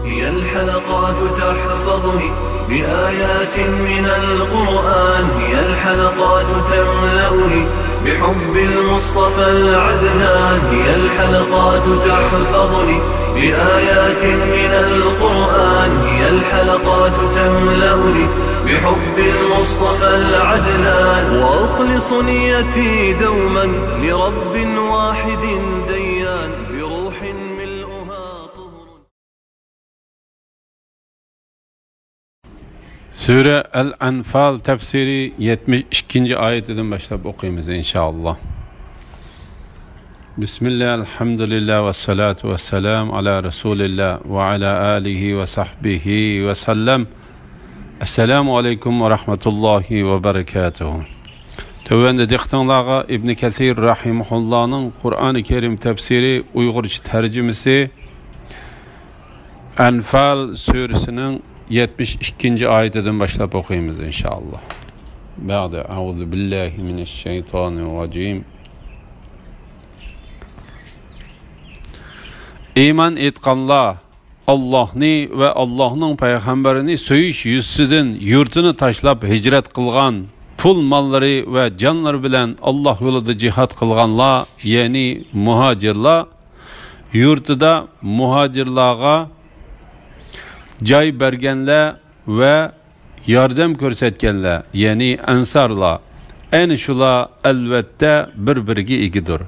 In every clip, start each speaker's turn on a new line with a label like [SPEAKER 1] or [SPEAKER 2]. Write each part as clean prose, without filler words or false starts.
[SPEAKER 1] هي الحلقات تحفظني بآيات من القرآن، هي الحلقات تملأني بحب المصطفى العدنان، هي الحلقات تحفظني بآيات من القرآن، هي الحلقات تملأني بحب المصطفى العدنان، وأخلص نيتي دوما لرب واحد ديان بروح ملؤها طهر.
[SPEAKER 2] Sure El-Enfal tefsiri 72. ayetinden başlayıp okuyayımız inşallah. Bismillah, elhamdülillah ve salatu ve selam ala Resulillah ve ala alihi ve sahbihi ve sellem. Esselamu aleyküm ve rahmetullahi ve berekatuhu. Tövbende diktanlağa İbn Kesir rahimullah'ın Kur'an-ı Kerim tefsiri Uygurca tercümesi Enfal suresinin 72. ayetinden başlayıp okuyayımız inşallah. Ba'de euzu billahi mineşşeytanirracim. İman etqanlar Allah'ni ve Allah'ın peygamberini söyüş yüzüden yurtunu taşlap hicret kılgan, pul malları ve canları bilen Allah yolunda cihat kılganlar, yani muhacirlar, yurtida muhacirlarga joy bergenler ve yardım ko'rsatganlar, yani ansarlar, en şular elbette bir-biriga egidir.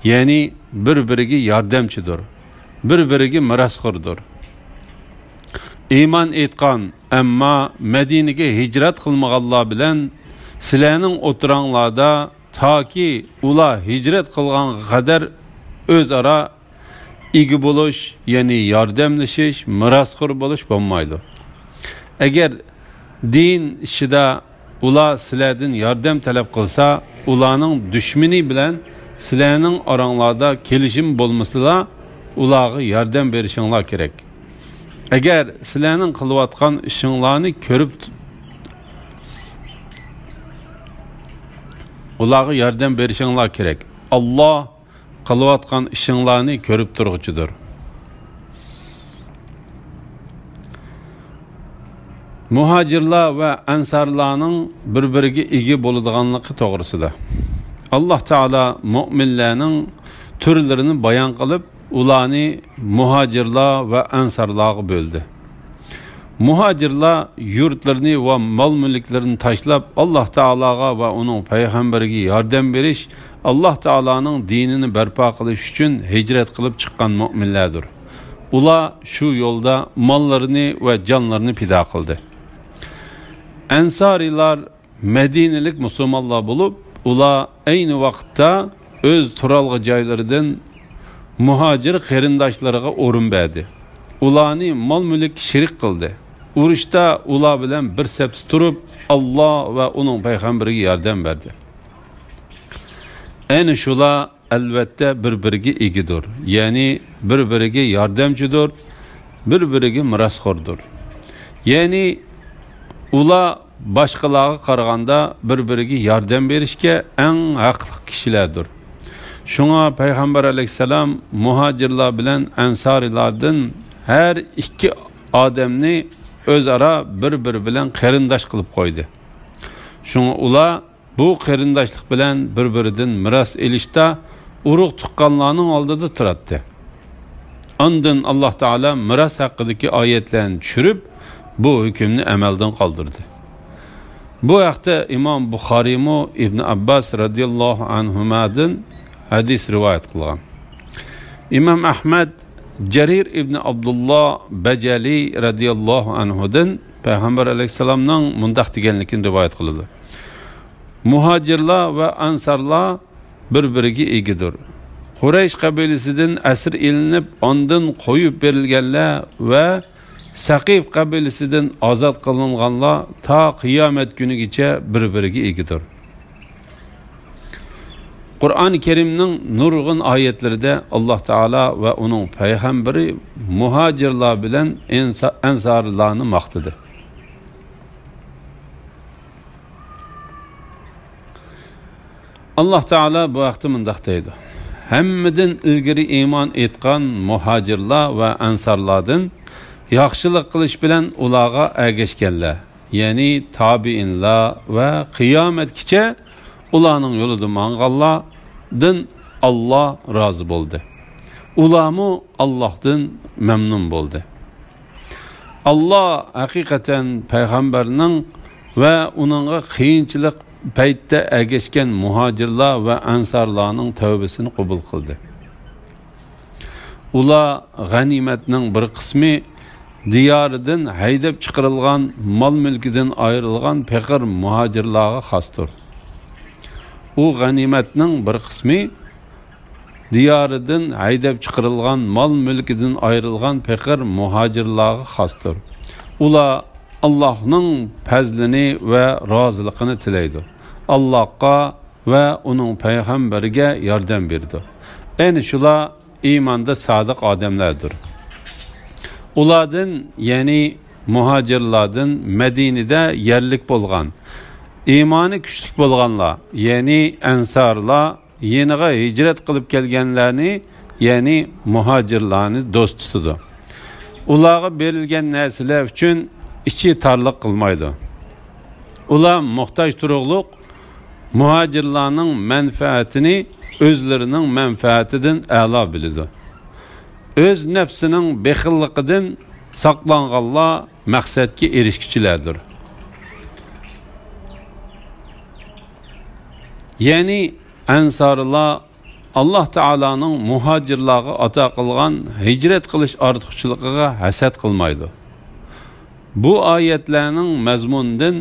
[SPEAKER 2] Yani bir-biriga yordamchidir, bir-biriga mirosxo'rdir. Iymon etgan, ammo Madinaga hijrat qilmaganlar bilan sizlarning o'tiranglarda toki ular hijrat qilgan qadar o'zaro igi bo'lish, ya'ni yordamlashish, mirosxo'r bo'lish bo'lmaydi. Agar din ishida ular sizlardan yordam talab qilsa, ularning dushmani bilan sizlarning oranglarda kelishim bo'lmasa, ularga yordam berishinglar kerak. Agar sizlarning qilayotgan ishinglarni ko'rib ularga yordam berishinglar kerak. Alloh qilayotgan ishinglarni ko'rib turg'uchidir. Muhacirlar ve ansarlarning bir-biriga ega bo'ladiganligi to'g'risida Alloh taolo mu'minlarning turlarini bayon qilib, ularni muhacirlar ve ansarlarga bo'ldi. Muhacirlar yurtlarini ve mal mulklarini tashlab Alloh taologa ve uning payg'ambariga yordam berish, Alloh taoloning dinini barpo qilish uchun hijrat qilib chiqqan mu'minlardir. Ular shu yo'lda mollarini ve jonlarini fido qildi. Ansarilar Madinalik musulmonlar bo'lib, ular ayni vaqtda o'z turalg'i joylaridan muhacir qarindoshlariga o'rin berdi. Ularni mol-mulk shirik qildi. Urushda ular bilan bir safda turib, Alloh va uning payg'ambariga yordam berdi. Ayni shular albatta bir-biriga egidir. Ya'ni bir-biriga yordamchidir, bir-biriga mirosxo'rdir. Ya'ni ular boshqalarga qaraganda bir-biriga yordam berishga eng haqli kishilardir. Shunga payg'ambar alayhisalom muhacirlar bilan ansorilardan her ikki odamni o'zaro bir-biri bilan qarindosh qilib qo'ydi. Shunga ular bu qarindoshlik bilan bir-biridan miros elishda urug' tuqqanlarning oldida turadi. Ondan Alloh taolo miros haqidagi oyatlarni tushirib, bu hukmni amaldan qoldirdi. Bu haqda İmam Buxoriy mu İbn Abbas radhiyallohu anhumadan hadis rivoyat qilgan. İmam Ahmad Jarir ibn Abdullah Bajali radhiyallohu anhudan Peygamber aleyhisselamның mundaq deganligini rivoyat qildi. Muhacirlar ve ansarlar bir-biriga egidir. Quraysh qabilasidan asir ilinib, ondan qo'yib berilganlar ve Saqif qabilasidan ozod qilinganlar ta qiyomat kunigacha bir-biriga egidir. Qur'on-i Kerimning nurg'un oyatlarida Alloh taolo va uning payg'ambari muhacirlar bilan ansarlarni maqtadi. Alloh taolo bu vaqtda mundaq deydi: Hammadan ilgari iymon etgan muhacirlar va ansarlardan yaxshilik qilish bilan ularga ergashganlar, ya'ni tabiinlar va qiyomatgacha ularning yo'lida manganlardan Alloh rozi bo'ldi. Ularmu Allohdan mamnun bo'ldi. Alloh haqiqatan payg'ambarning va uningga qiyinchilik paytda ergashgan muhojirlar va ansarlarning tavbasini qabul qildi. Ular g'animatning bir qismi diyoridan haydab chiqarilgan, mol mulkidan ayrilgan faqir muhojirlarga xosdir. U g'animatning bir qismi diyoridan haydab chiqarilgan, mol mulkidan ayrilgan faqir muhojirlarga xosdir. Ular Allohning fazlini va roziligini tilaydi. Allohga va uning payg'ambariga yordam berdi. Ayni shular iymonda sodiq odamlardir. Ulardan, ya'ni muhojirlardan Madinada yerlik bo'lgan, iymoni kuchli bo'lganlar, ya'ni ansarlar yeniga hijrat qilib kelganlarni, ya'ni muhojirlarni do'st tutdi. Ularga berilgan narsalar uchun ichi tarliq qilmaydi. Ular muhtoj turuqliq muhojirlarning manfaatini o'zlarining manfaatidan a'lo biladi. Öz nafsining bexilligidan saqlanganlar maqsadga erishkichilardir. Ya'ni ansarlar Alloh taolaning muhojirlarga ato qilgan hijrat qilish ortiqchiligiga hasad qilmaydi. Bu oyatlarning mazmunidan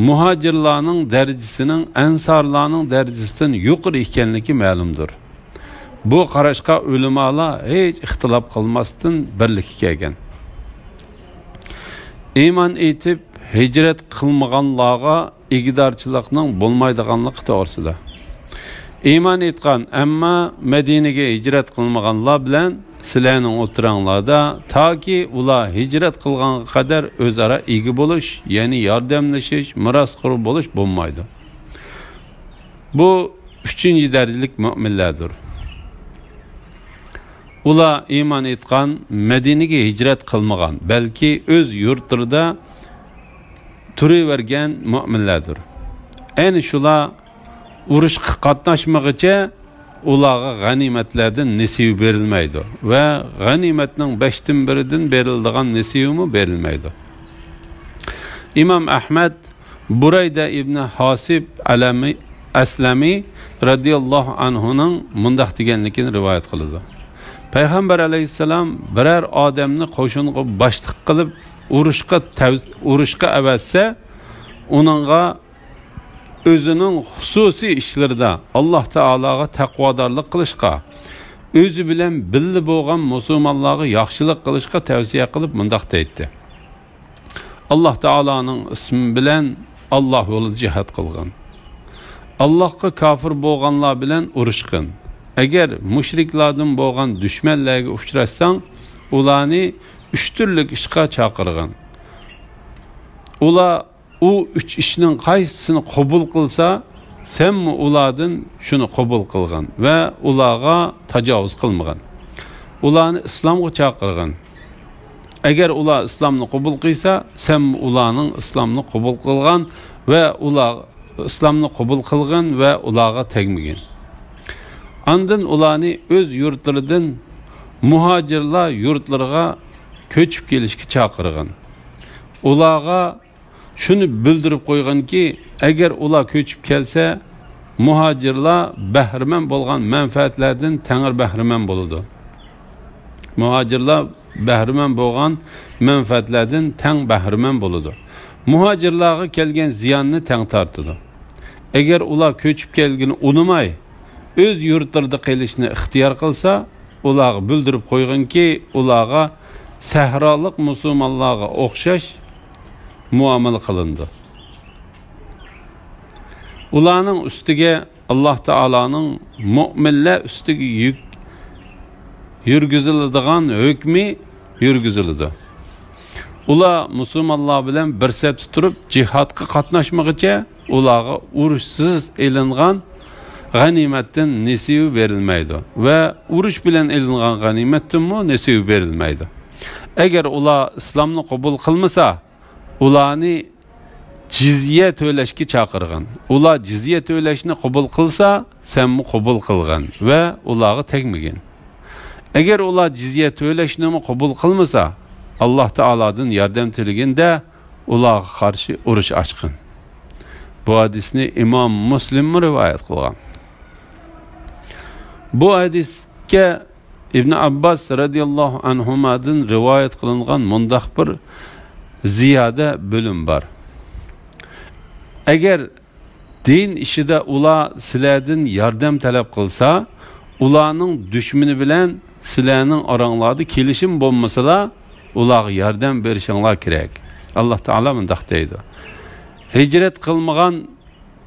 [SPEAKER 2] muhojirlarning darajasining ansarlarning darajasidan yuqori ekanligi ma'lumdir. Bu qarashga ulamolar hech ixtilof qilmasdan birlikka kelgan. Iymon etib hijrat qilmaganlarga igdorchilikning bo'lmaydiganligi to'g'risida. Iymon etgan, ammo Madinaga hijrat qilmaganlar bilan sizlarning o'tiranglarda toki ular hijrat qilganga qadar o'zaro ega bo'lish, ya'ni yordamlashish, mirosxo'r bo'lish bo'lmaydi. Bu 3-darajalik mu'minlardir. Ular iymon etgan, Madinaga hijrat qilmagan, balki o'z yurtlarida turavergan mu'minlardir. Ayni shular urushga qatnashmaguncha ularga g'animatlardan nasib berilmaydi va g'animatning 5dan biridan beriladigan nasibimi berilmaydi. Imom Ahmad Burayda ibn Hasib Aslami radhiyallohu anhuning mundaq deganligini rivoyat qiladi. Payg'ambar alayhissalom biror odamni qo'shinga boshliq qilib urushga avazsa, uningga o'zining xususiy ishlarida Alloh taolaga taqvodorlik qilishga, o'zi bilan birga bo'lgan musulmonlarga yaxshilik qilishga tavsiya qilib mundaq deydi. Alloh taolaning ismi bilan Alloh yo'lida jihad qilgan. Allohga kofir bo'lganlar bilan urushqin. Agar mushriklardan bo'lgan dushmanlarga uchrashsang, ularni 3 turli ishga chaqirgan. Ular u 3 ishning qaysisini qabul qilsa, senmi ulardan shuni qabul qilgan va ularga tajovuz qilmagan. Ularni islomga chaqirgan. Agar ular islomni qabul qilsa, senmi ularning islomni qabul qilgan va ular islomni qabul qilgan va ularga tegmagan. Andın ularni o'z yurtlaridan muhojirlar yurtlariga ko'chib kelishga chaqirgan. Ularga shuni bildirib qo'yganki, agar ular ko'chib kelsa, muhojirlar bahriman bo'lgan manfaatlardan tangir bahriman bo'ladi. Muhojirlar bahriman bo'lgan manfaatlardan tang bahriman bo'ladi. Muhojirlarga kelgan ziyonni tang tortadi. Agar ular ko'chib kelgini unamay, o'z yurtlarida qolishni ixtiyor qilsa, ularga bildirib qo'yganki, ularga sahrolik musulmonlarga o'xshash muomala qilindi. Ularning ustiga Alloh taolaning mu'minlar ustiga yurgiziladigan hukmi yurgizildi. Ular musulmonlar bilan bir safda turib jihadga qatnashmoqcha, ularga urushsiz elingan g'animatdan nasibi berilmaydi va urush bilan elingan g'animatdan nasibi berilmaydi. Agar ular islomni qabul qilmasa, ularni jizya to'lashga chaqirgan. Ular jizya to'lashni qabul qilsa, senmi qabul qilgan va ularga tegmagan. Agar ular jizya to'lashni qabul qilmasa, Alloh taolodan yordam tilaganda ularga qarshi urush ochgan. Bu hadisni Imom Muslim rivoyat qilgan. Bu hadisga İbn Abbas radıyallahu anhumadan rivoyat qilingan mundaq bir ziyoda bo'lim bor. Agar din ishida ular sizlardan yordam talab qilsa, ularning dushmani bilan sizlarning oranglarda kelishim bo'lmasa, ularga yordam berishinglar kerak. Alloh taolo mundaq deydi. Hicret qilmagan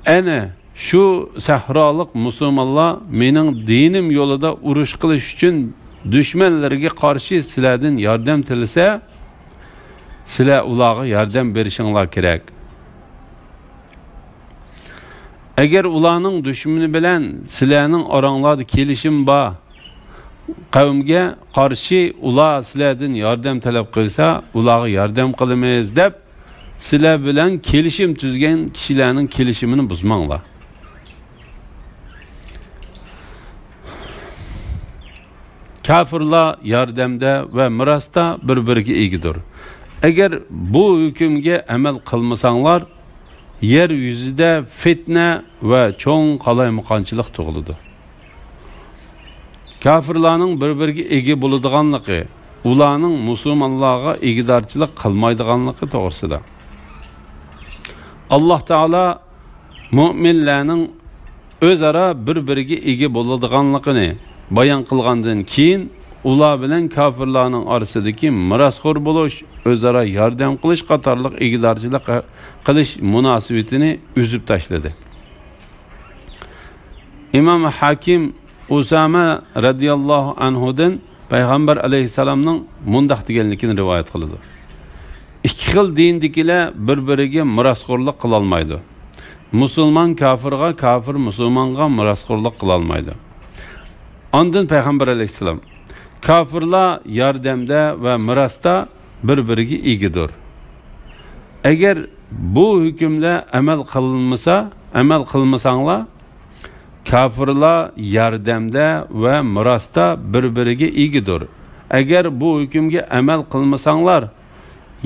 [SPEAKER 2] ana şu sahrolik musulmonlar mening dinim yo'lida urush qilish uchun dushmanlarga qarshi sizlardan yordam tilasa, sizlar ularga yordam berishinglar kerak. Agar ularning dushmani bilan sizlarning oranglarda kelishim bor, qavmga qarshi ular sizlardan yordam talab qilsa, ularga yordam qilamiz deb sizlar bilan kelishim tuzgan kishilarning kelishimini buzmanglar. Kafirlar yordamda va mirosda bir-biriga egidir. Agar bu hukmga amal qilmasanglar, yer yuzida fitna va cho'ng qalaymuqonchilik tug'iladi. Kafirlarning bir-biriga egi bo'ladiganligi, ularning musulmonlarga egidorchilik qilmaydiganligi to'g'risida. Alloh taolo mu'minlarning o'zaro bir-biriga egi bo'ladiganligini bayon qilgandan keyin ular bilan kafirlarning orasidagi mirosxo'r bo'lish, o'zaro yordam qilish qatorliq egidorchilik qilish munosabatini uzib tashladi. Imom Hakim Usama radhiyallohu anhudan payg'ambar alayhisalomning mundaq deganligini rivoyat qiladi. İki xil dindikilar bir-biriga mirosxo'rlik qila olmaydi. Musulmon kafirga, kafir musulmonga mirosxo'rlik qila olmaydi. Ondan payg'ambar alayhisalom kafirlar yordamda va mirosda bir-biriga egidir. Agar bu hukmlar amal qilmasanglar, kafirlar yordamda va mirosda bir-biriga egidir. Agar bu hukmga amal qilmasanglar,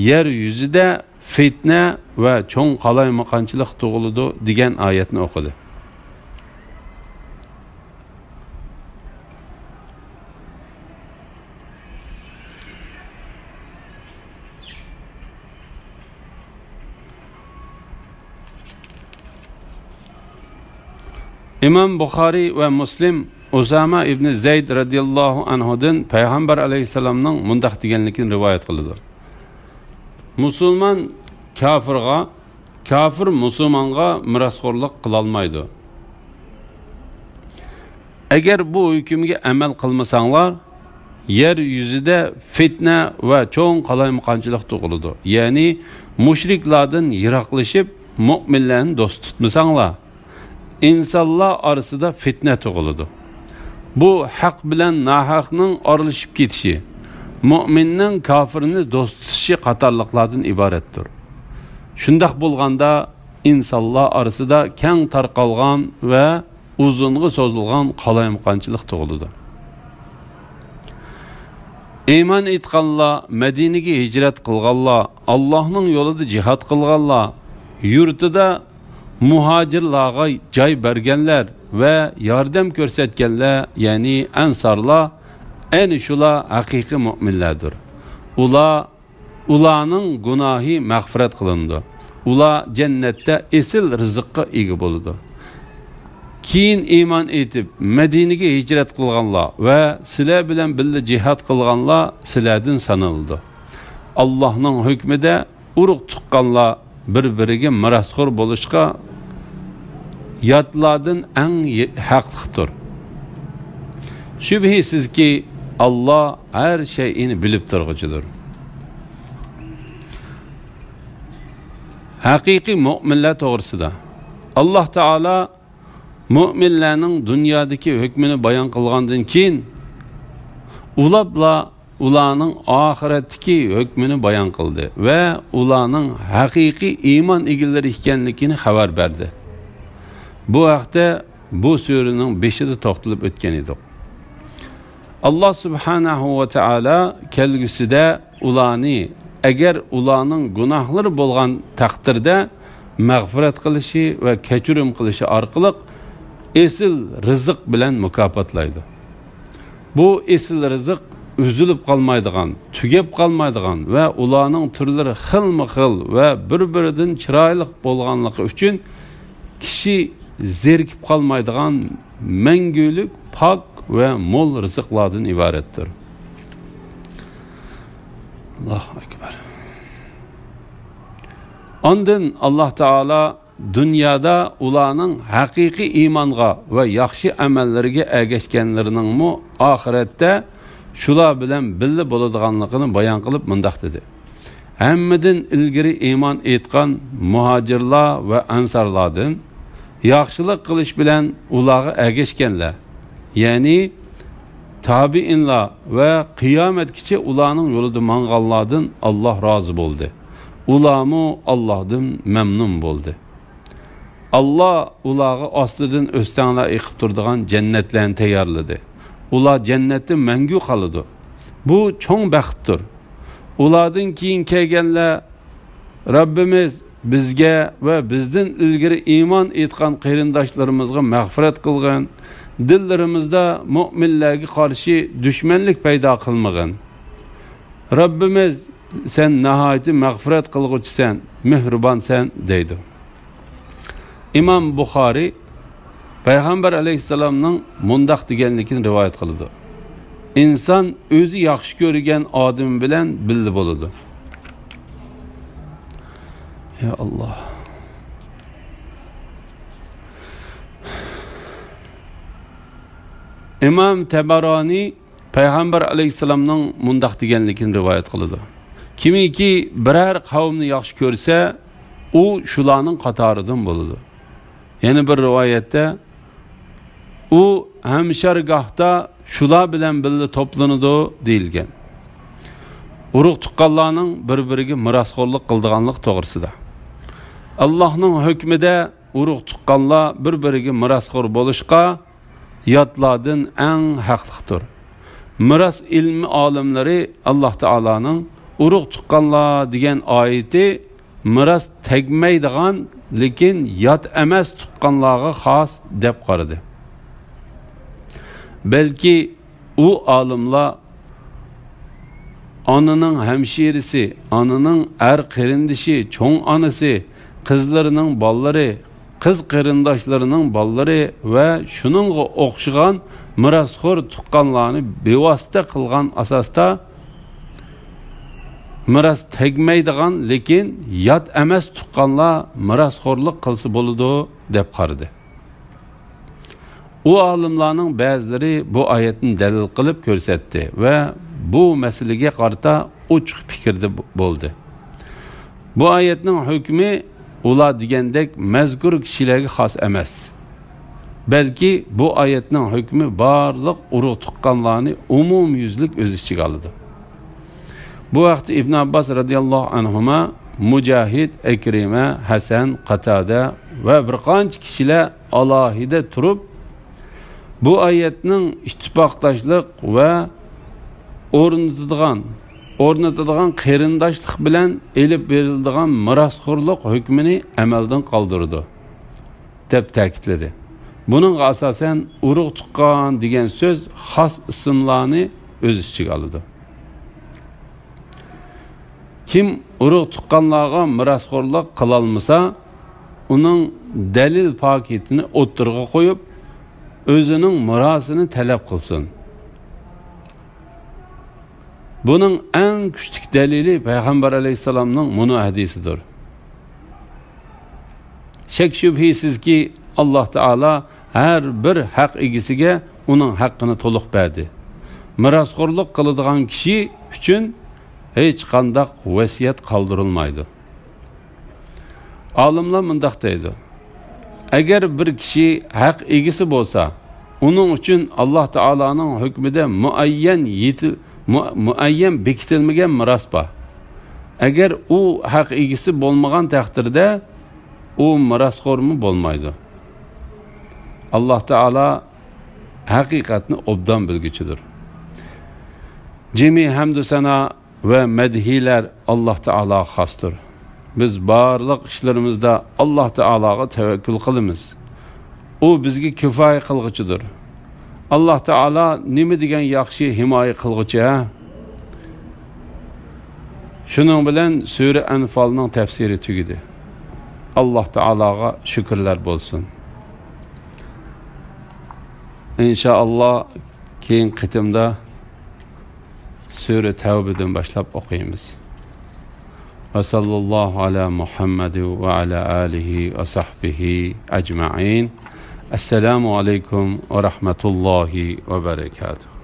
[SPEAKER 2] yer yuzida fitna va cho'ng qalaymuqonchilik tug'iladi degan oyatni o'qidi. İmam Buxoriy va Muslim Usama ibn Zayd radhiyallohu anhudan payg'ambar alayhisalomning mundaq deganligini rivoyat qiladi. Musulmon kafirga, kafir musulmonga mirosxo'rlik qila olmaydi. Agar bu hukmga amal qilmasanglar, yer yuzida fitna va cho'ng qalaymuqonchilik tug'iladi. Ya'ni mushriklardan yiroqlashib, mu'minlarni do'st tutmasanglar, insonlar orasida fitna tug'iladi. Bu haq bilan nahaqning oralashib ketishi, mu'minning kafirni do'st tutishi qatorliqlardan iboratdir. Shundaq bo'lganda insonlar orasida keng tarqalgan va uzunga so'zilgan qalaymuqonchilik tug'iladi. Iymon etganlar, Madinaga hijrat qilganlar, Allohning yo'lida jihad qilganlar, yurtida muhacirlarga joy berganlar va yordam ko'rsatganlar, ya'ni ansarlar, ayni shular haqiqiy mu'minlardir. Ularning gunohi mag'firat qilindi. Ular jannatda esil rizqqa ega bo'ladi. Keyin iymon etib Madinaga hijrat qilganlar va sizlar bilan birga jihad qilganlar sizlardan sanaldi. Allohning hukmida urug' tuqqanlar bir-biriga mirosxo'r bo'lishga yotlardan eng haqliqdir. Shubhisizki Allah her şeyini bilib turg'uchidir. Haqiqiy mu'minlar to'g'risida Alloh taolo mu'minlarning dunyodagi hukmini bayon qilgandan keyin ularga ularning oxiratdagi hukmini bayon qildi va ularning haqiqiy iymon egalari ekanligini xabar berdi. Bu haqda bu suraning 5-ida to'xtalib o'tgan edik. Allah subhanahu va taolo kelgusida ularni agar ularning gunohlari bo'lgan taqdirda mag'firat qilishi va kechirim qilishi orqali esil rizq bilan mukofotlaydi. Bu esil rizq üzülüp qalmaydigan, tugab qalmaydigan va ularning turlari xilma-xil va bir-biridan chiroyli bo'lganligi uchun kishi zerikib qalmaydigan mangulik, pok va mo'l rizqlardan iboratdir. Allohu akbar. Ondan Allah Taala dünyada ularning haqiqiy iymonga va yaxshi amallariga ergashganlarining mu oxiratda shular bilan birga bo'ladiganligini bayon qilib mundaq dedi. Hammadan ilgari iymon etgan muhojirlar va ansarlardan yaxshilik qilish bilan ularga ergashganlar, ya'ni tabiinlar va qiyomatgacha ularning yo'lida manganlardan Alloh rozi bo'ldi. Ularmu Allohdan mamnun bo'ldi. Allah ularga ostidan o'stanlar eqib turadigan jannatlarni tayyorladi. Ular jannatda mangu qoladi. Bu cho'ng baxtdir. Ulardan keyin kelganlar Rabbimiz bizga va bizdan ilgari iymon etgan qarindoshlarimizga mag'firat qilgan, dillarimizda mu'minlarga qarshi dushmanlik paydo qilmagan. Rabbimiz sen nihoyat mag'firat qilguvchisan, mehribonsan deydi. İmam Buxoriy Payg'ambar alayhissalomning mundaq deganligini rivoyat qildi. İnson o'zi yaxshi ko'rgan odam bilan birga bo'ladi. Ya Allah. İmam Tabarani Payg'ambar alayhissalomning mundaq deganligini rivoyat qildi. Kimiki biror qavmni yaxshi ko'rsa, u shularning qatoridan bo'ladi. Yana bir rivoyatda u hamshargohda shular bilan birga toplanadi deyilgan. Urug' tuqqanlarning bir-biriga mirosxo'rlik qildiganlik to'g'risida. Allohning hukmida urug' tuqqanlar bir-biriga mirosxo'r bo'lishqa yotlardan eng haqliqdir. Miros ilmi olimlari Alloh taolaning urug' tuqqanlar degan oyati miros tegmaydigan, lekin yot emas tuqqanlarga xos deb qaradi. Belki u olimlar onaning hamshirisi, onaning er qarindishi, cho'ng onasi, qizlarining bolalari, qiz qarindoshlarining bolalari va shuningga o'xshagan mirosxo'r tuqqanlarni bevosita qilgan asosda miros tegmaydigan, lekin yot emas tuqqanlar mirosxo'rlik qilsa bo'ladi deb qaradi. U olimlarning ba'zilari bu oyatni dalil qilib ko'rsatdi va bu masalaga qarata ochiq fikrda bo'ldi. Bu oyatning hukmi ular degandek mazkur kishilarga xos emas. Balki bu oyatning hukmi barliq urug' tuqqanlarni umumyuzlik o'z ichiga oladi. Bu vaqt İbn Abbas radhiyallohu anhuma, Mujahid, Ikrima, Hasan, Qatada va bir qancha kishilar alohida turib bu oyatning ittifoqdoshlik va o'rnatadigan qarindoshlik bilan elib beriladigan mirosxo'rlik hukmini amaldan qoldirdi deb ta'kidladi. Buning asosan urug' tuqqan degan so'z xos ismlarni o'z ichiga oladi. Kim urug' tuqqanlarga mirosxo'rlik qila olmasa, uning dalil paketini o'ttirga qo'yib, o'zining mirosini talab qilsin. Buning eng kuchli dalili Payg'ambar alayhisalomning bunu hadisidir. Shak shubhisizki Alloh taolo har bir haq egasiga uning haqqini to'liq berdi. Mirosxo'rlik qiladigan kishi uchun hech qanday vasiyat qoldirilmaydi. Olimlar mundaq deydi: agar bir kishi haq egasi bo'lsa, uning uchun Alloh taolaning hukmida muayyan muayyan bekitilmagan miros bor. Agar u haq egisi bo'lmagan taqdirda u mirosxo'rmi bo'lmaydi. Alloh taolo haqiqatni obdan bilguchidir. Jami hamd sana ve medhiler Allah Teala xosdir. Biz barliq ishlarimizda Alloh taologa tavakkul qilamiz. U bizga kifoya qilguchidir. Alloh taolo nima degan yaxshi himoya qilguchi? Shuning bilan sura Anfalning tafsiri tugidi. Alloh taologa shukrlar bo'lsin. İnşallah keyin qitimda sura Tavbadan boshlab o'qiymiz. Va sallallohu ala Muhammad va ala alihi va sahbihi ajma'in. Assalomu alaykum va rahmatullohi va barakatuh.